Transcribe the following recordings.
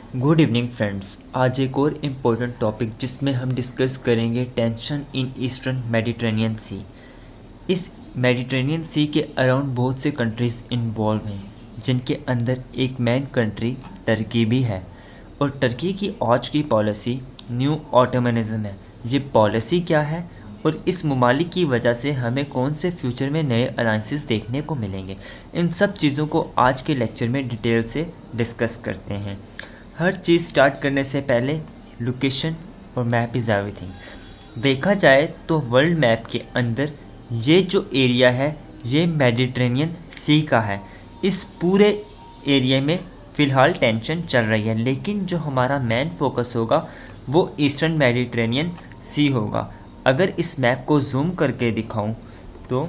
Good evening friends. आज एक और इम्पोर्टेंट टॉपिक जिसमें हम डिस्कस करेंगे टेंशन इन ईस्टर्न मेडिटेरेनियन सी। इस मेडिटेरेनियन सी के अराउंड बहुत से कंट्रीज़ इन्वॉल्व हैं, जिनके अंदर एक मेन कंट्री टर्की भी है। और टर्की की आज की पॉलिसी न्यू ऑटोमनिज्म है। ये पॉलिसी क्या है और इस ममालिक की वजह से हमें कौन से फ्यूचर में नए अलायंसेस देखने को मिलेंगे, इन सब चीज़ों को आज के लेक्चर में डिटेल से डिस्कस करते हैं। हर चीज़ स्टार्ट करने से पहले लोकेशन और मैप इज़ एवरीथिंग। देखा जाए तो वर्ल्ड मैप के अंदर ये जो एरिया है ये मेडिटेरेनियन सी का है। इस पूरे एरिया में फ़िलहाल टेंशन चल रही है, लेकिन जो हमारा मेन फोकस होगा वो ईस्टर्न मेडिटेरेनियन सी होगा। अगर इस मैप को जूम करके दिखाऊं तो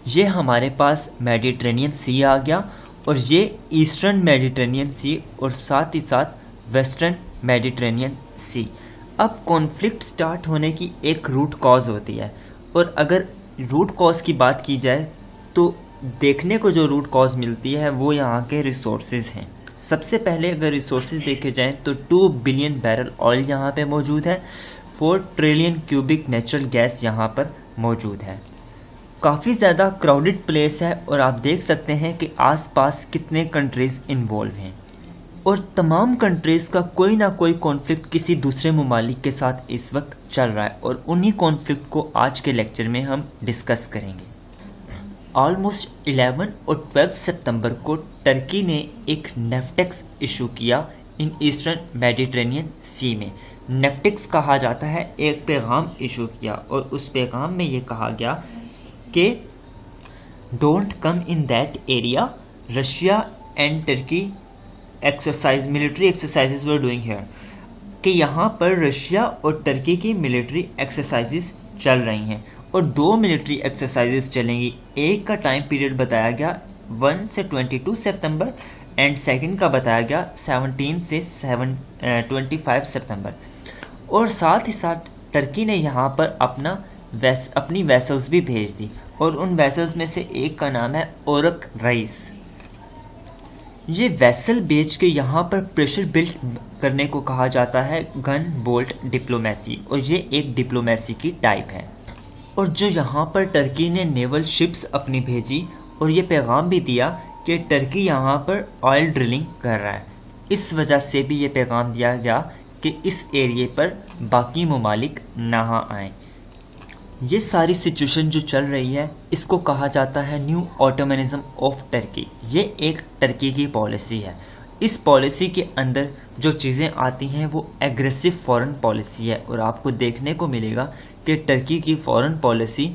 ये हमारे पास मेडिटेरेनियन सी आ गया, और ये ईस्टर्न मेडिटेरेनियन सी और साथ ही साथ वेस्टर्न मेडिटेरेनियन सी। अब कॉन्फ्लिक्ट स्टार्ट होने की एक रूट कॉज होती है, और अगर रूट कॉज की बात की जाए तो देखने को जो रूट कॉज मिलती है वो यहाँ के रिसोर्सेज हैं। सबसे पहले अगर रिसोर्सेज देखे जाएं तो 2 बिलियन बैरल ऑयल यहाँ पे मौजूद है, 4 ट्रिलियन क्यूबिक नेचुरल गैस यहाँ पर मौजूद है। काफ़ी ज़्यादा क्राउडेड प्लेस है, और आप देख सकते हैं कि आसपास कितने कंट्रीज़ इन्वॉल्व हैं, और तमाम कंट्रीज़ का कोई ना कोई कॉन्फ्लिक्ट किसी दूसरे ममालिक के साथ इस वक्त चल रहा है, और उन्हीं कॉन्फ्लिक्ट को आज के लेक्चर में हम डिस्कस करेंगे। ऑलमोस्ट 11 और 12 सितंबर को टर्की ने एक नेफ्टेक्स इशू किया इन ईस्टर्न मेडिटेरेनियन सी में। नेफ्टेक्स कहा जाता है, एक पैगाम इशू किया, और उस पैगाम में ये कहा गया कि don't come in that area, Russia and Turkey exercise military exercises were doing here, कि यहाँ पर रशिया और टर्की की मिलिट्री एक्सरसाइजेज चल रही हैं, और 2 मिलिट्री एक्सरसाइजेज चलेंगी। एक का टाइम पीरियड बताया गया 1 से 22 सितंबर, एंड सेकंड का बताया गया 17 से 25 सितंबर। और साथ ही साथ टर्की ने यहाँ पर अपनी वेसल्स भी भेज दी, और उन वेसल्स में से एक का नाम है ओरक रईस। ये वेसल बेच के यहाँ पर प्रेशर बिल्ड करने को कहा जाता है गन बोल्ट डिप्लोमेसी, और ये एक डिप्लोमेसी की टाइप है। और जो यहाँ पर टर्की ने नेवल शिप्स अपनी भेजी, और ये पैगाम भी दिया कि टर्की यहाँ पर ऑयल ड्रिलिंग कर रहा है। इस वजह से भी ये पैगाम दिया गया कि इस एरिए पर बाकी ममालिक ना आएँ। ये सारी सिचुएशन जो चल रही है इसको कहा जाता है न्यू ऑटोमनिज्म ऑफ टर्की। ये एक टर्की की पॉलिसी है। इस पॉलिसी के अंदर जो चीज़ें आती हैं वो एग्रेसिव फॉरेन पॉलिसी है, और आपको देखने को मिलेगा कि टर्की की फॉरेन पॉलिसी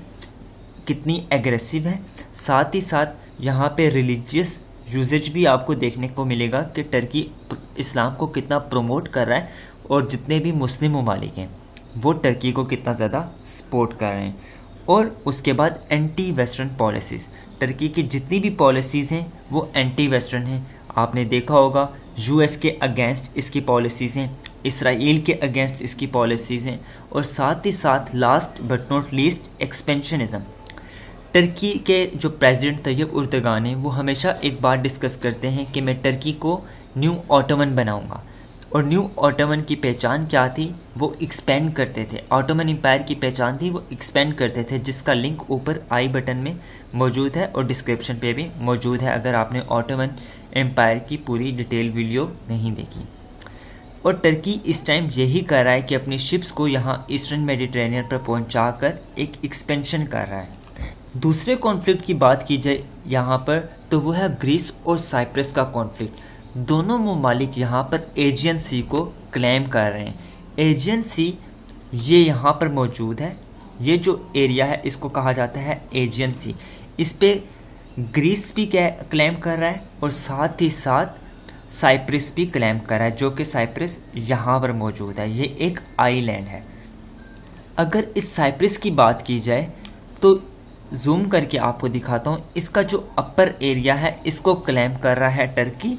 कितनी एग्रेसिव है। साथ ही साथ यहाँ पे रिलीजियस यूजेज भी आपको देखने को मिलेगा कि टर्की इस्लाम को कितना प्रमोट कर रहा है, और जितने भी मुस्लिम ममालिक हैं वो टर्की को कितना ज़्यादा सपोर्ट कर रहे हैं। और उसके बाद एंटी वेस्टर्न पॉलिसीज़, टर्की की जितनी भी पॉलिसीज़ हैं वो एंटी वेस्टर्न हैं। आपने देखा होगा यूएस के अगेंस्ट इसकी पॉलिसीज़ हैं, इसराइल के अगेंस्ट इसकी पॉलिसीज़ हैं, और साथ ही साथ last but not least expansionism. Turkey के जो प्रेसिडेंट तैयब उर्दगान हैं वो हमेशा एक बात डिस्कस करते हैं कि मैं टर्की को न्यू ऑटोमन बनाऊँगा, और न्यू ऑटोमन की पहचान क्या थी, वो एक्सपेंड करते थे। ऑटोमन एम्पायर की पहचान थी वो एक्सपेंड करते थे, जिसका लिंक ऊपर आई बटन में मौजूद है और डिस्क्रिप्शन पे भी मौजूद है अगर आपने ऑटोमन एम्पायर की पूरी डिटेल वीडियो नहीं देखी। और टर्की इस टाइम यही कर रहा है कि अपनी शिप्स को यहाँ ईस्टर्न मेडिटेरेनियन पर पहुँचा एक एक्सपेंशन कर रहा है। दूसरे कॉन्फ्लिक्ट की बात की जाए यहाँ पर तो वो है ग्रीस और साइप्रस का कॉन्फ्लिक्ट। दोनों ममालिक यहाँ पर एजियन सी को क्लेम कर रहे हैं। एजियन सी ये यहाँ पर मौजूद है। ये जो एरिया है इसको कहा जाता है एजियन सी। इस पे ग्रीस भी क्लेम कर रहा है, और साथ ही साथ साइप्रस भी क्लेम कर रहा है, जो कि साइप्रस यहाँ पर मौजूद है। ये एक आइलैंड है। अगर इस साइप्रस की बात की जाए तो जूम करके आपको दिखाता हूँ। इसका जो अपर एरिया है इसको क्लेम कर रहा है टर्की,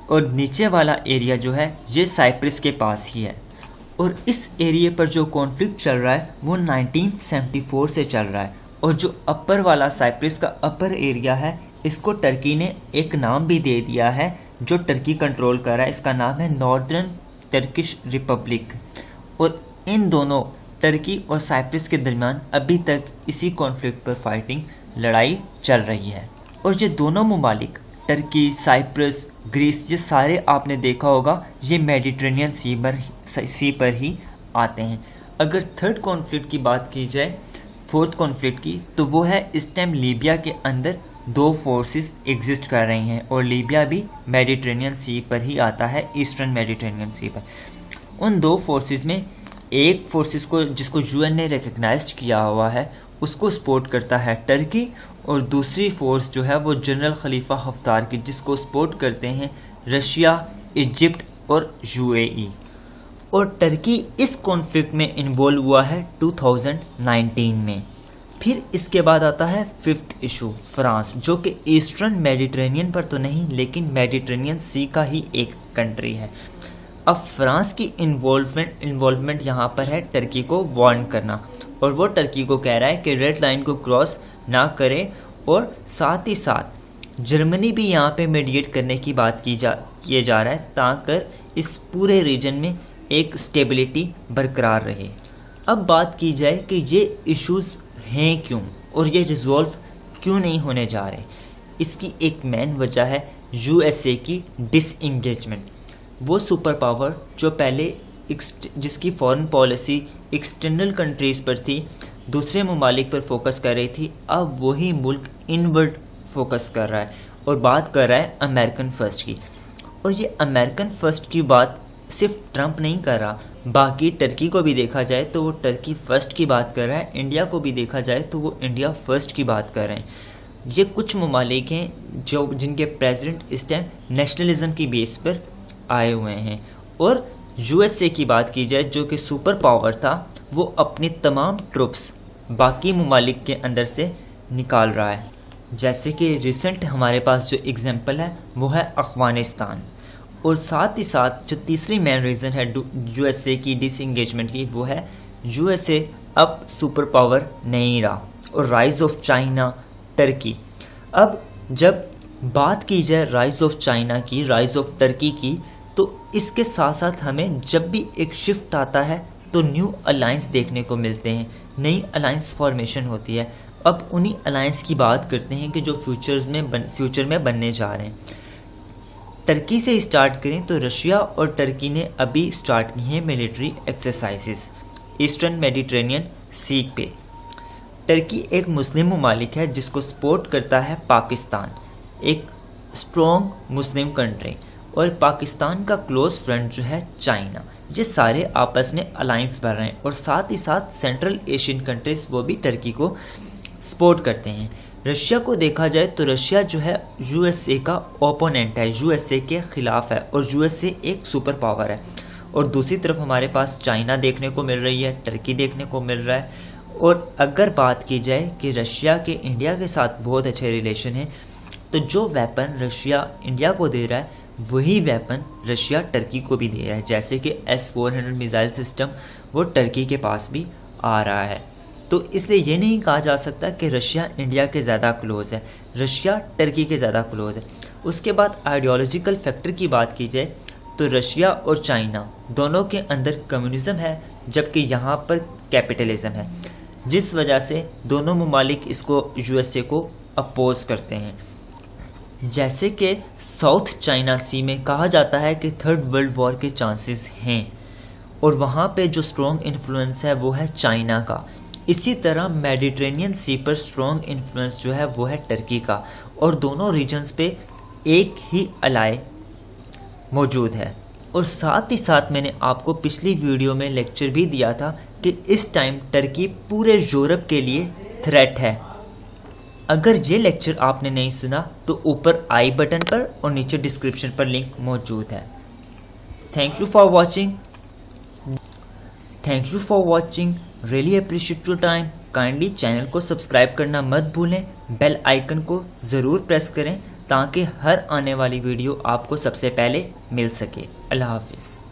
और नीचे वाला एरिया जो है ये साइप्रस के पास ही है। और इस एरिया पर जो कॉन्फ्लिक्ट चल रहा है वो 1974 से चल रहा है, और जो अपर वाला साइप्रस का अपर एरिया है इसको टर्की ने एक नाम भी दे दिया है जो टर्की कंट्रोल कर रहा है, इसका नाम है नॉर्दर्न टर्किश रिपब्लिक। और इन दोनों टर्की और साइप्रस के दरमियान अभी तक इसी कॉन्फ्लिक्ट पर फाइटिंग लड़ाई चल रही है। और ये दोनों ममालिक टर्की, साइप्रस, ग्रीस, ये सारे आपने देखा होगा ये मेडिटेरेनियन सी पर ही आते हैं। अगर थर्ड कॉन्फ्लिक्ट की बात की जाए, फोर्थ कॉन्फ्लिक्ट की, तो वो है इस टाइम लीबिया के अंदर दो फोर्सेस एग्जिस्ट कर रही हैं और लीबिया भी मेडिटेरेनियन सी पर ही आता है, ईस्टर्न मेडिटेरेनियन सी पर। उन दो फोर्सेस में एक फोर्सेस को जिसको यूएन ने रिकग्नाइज किया हुआ है उसको सपोर्ट करता है टर्की, और दूसरी फोर्स जो है वो जनरल खलीफा हफ्तार की, जिसको सपोर्ट करते हैं रशिया, इजिप्ट और यूएई। और टर्की इस कॉन्फ्लिक्ट में इन्वॉल्व हुआ है 2019 में। फिर इसके बाद आता है फिफ्थ इशू, फ्रांस, जो कि ईस्टर्न मेडिटेरेनियन पर तो नहीं लेकिन मेडिटेरेनियन सी का ही एक कंट्री है। अब फ्रांस की इन्वॉल्वमेंट यहाँ पर है टर्की को वार्न करना, और वो टर्की को कह रहा है कि रेड लाइन को क्रॉस ना करे, और साथ ही साथ जर्मनी भी यहाँ पे मीडिएट करने की बात किए जा रहा है ताकि इस पूरे रीजन में एक स्टेबिलिटी बरकरार रहे। अब बात की जाए कि ये इश्यूज हैं क्यों और ये रिजॉल्व क्यों नहीं होने जा रहे। इसकी एक मेन वजह है यूएसए की डिसएंगेजमेंट। वो सुपर पावर जो पहले जिसकी फॉरेन पॉलिसी एक्सटर्नल कंट्रीज़ पर थी, दूसरे ममालिक पर फोकस कर रही थी, अब वही मुल्क इनवर्ड फोकस कर रहा है और बात कर रहा है अमेरिकन फर्स्ट की। और ये अमेरिकन फर्स्ट की बात सिर्फ ट्रंप नहीं कर रहा, बाकी टर्की को भी देखा जाए तो वो टर्की फर्स्ट की बात कर रहा है, इंडिया को भी देखा जाए तो वो इंडिया फर्स्ट की बात कर रहे हैं। ये कुछ ममालिक हैं जिनके प्रेसिडेंट इस टाइम नेशनलिज्म की बेस पर आए हुए हैं। और यूएसए की बात की जाए जो कि सुपर पावर था, वो अपनी तमाम ट्रुप्स बाकी ममालिक के अंदर से निकाल रहा है। जैसे कि रिसेंट हमारे पास जो एग्जांपल है वो है अफगानिस्तान। और साथ ही साथ जो तीसरी मेन रीज़न है यूएसए की डिसएंगेजमेंट की, वो है यूएसए अब सुपर पावर नहीं रहा, और राइज ऑफ चाइना, टर्की। अब जब बात की जाए राइज ऑफ चाइना की, राइज ऑफ टर्की की, तो इसके साथ साथ हमें जब भी एक शिफ्ट आता है तो न्यू अलायंस देखने को मिलते हैं, नई अलायंस फॉर्मेशन होती है। अब उन्हीं अलायंस की बात करते हैं कि जो फ्यूचर में बनने जा रहे हैं। टर्की से स्टार्ट करें तो रशिया और टर्की ने अभी स्टार्ट की हैं मिलिट्री एक्सरसाइजेस ईस्टर्न मेडिटेरेनियन सी पे। टर्की एक मुस्लिम ममालिक है जिसको सपोर्ट करता है पाकिस्तान, एक स्ट्रॉन्ग मुस्लिम कंट्री, और पाकिस्तान का क्लोज फ्रेंड जो है चाइना। ये सारे आपस में अलायंस बन रहे हैं, और साथ ही साथ सेंट्रल एशियन कंट्रीज वो भी टर्की को सपोर्ट करते हैं। रशिया को देखा जाए तो रशिया जो है यूएसए का ओपोनेंट है, यूएसए के खिलाफ है, और यूएसए एक सुपर पावर है। और दूसरी तरफ हमारे पास चाइना देखने को मिल रही है, टर्की देखने को मिल रहा है। और अगर बात की जाए कि रशिया के इंडिया के साथ बहुत अच्छे रिलेशन हैं, तो जो वेपन रशिया इंडिया को दे रहा है वही वेपन रशिया टर्की को भी दे रहा है। जैसे कि S-400 मिसाइल सिस्टम वो टर्की के पास भी आ रहा है। तो इसलिए ये नहीं कहा जा सकता कि रशिया इंडिया के ज़्यादा क्लोज है, रशिया टर्की के ज़्यादा क्लोज है। उसके बाद आइडियोलॉजिकल फैक्टर की बात की जाए तो रशिया और चाइना दोनों के अंदर कम्युनिज्म है, जबकि यहाँ पर कैपिटलिज्म है, जिस वजह से दोनों ममालिक इसको यूएसए को अपोज करते हैं। जैसे कि साउथ चाइना सी में कहा जाता है कि थर्ड वर्ल्ड वॉर के चांसेस हैं, और वहाँ पे जो स्ट्रॉन्ग इन्फ्लुएंस है वो है चाइना का। इसी तरह मेडिटेरेनियन सी पर स्ट्रॉन्ग इन्फ्लुएंस जो है वो है टर्की का, और दोनों रीजन्स पे एक ही अलाय मौजूद है। और साथ ही साथ मैंने आपको पिछली वीडियो में लेक्चर भी दिया था कि इस टाइम टर्की पूरे यूरोप के लिए थ्रेट है। अगर ये लेक्चर आपने नहीं सुना तो ऊपर आई बटन पर और नीचे डिस्क्रिप्शन पर लिंक मौजूद है। Thank you for watching, really appreciate your time. Kindly channel को सब्सक्राइब करना मत भूलें, बेल आइकन को ज़रूर प्रेस करें ताकि हर आने वाली वीडियो आपको सबसे पहले मिल सके। अल्लाह हाफिज़।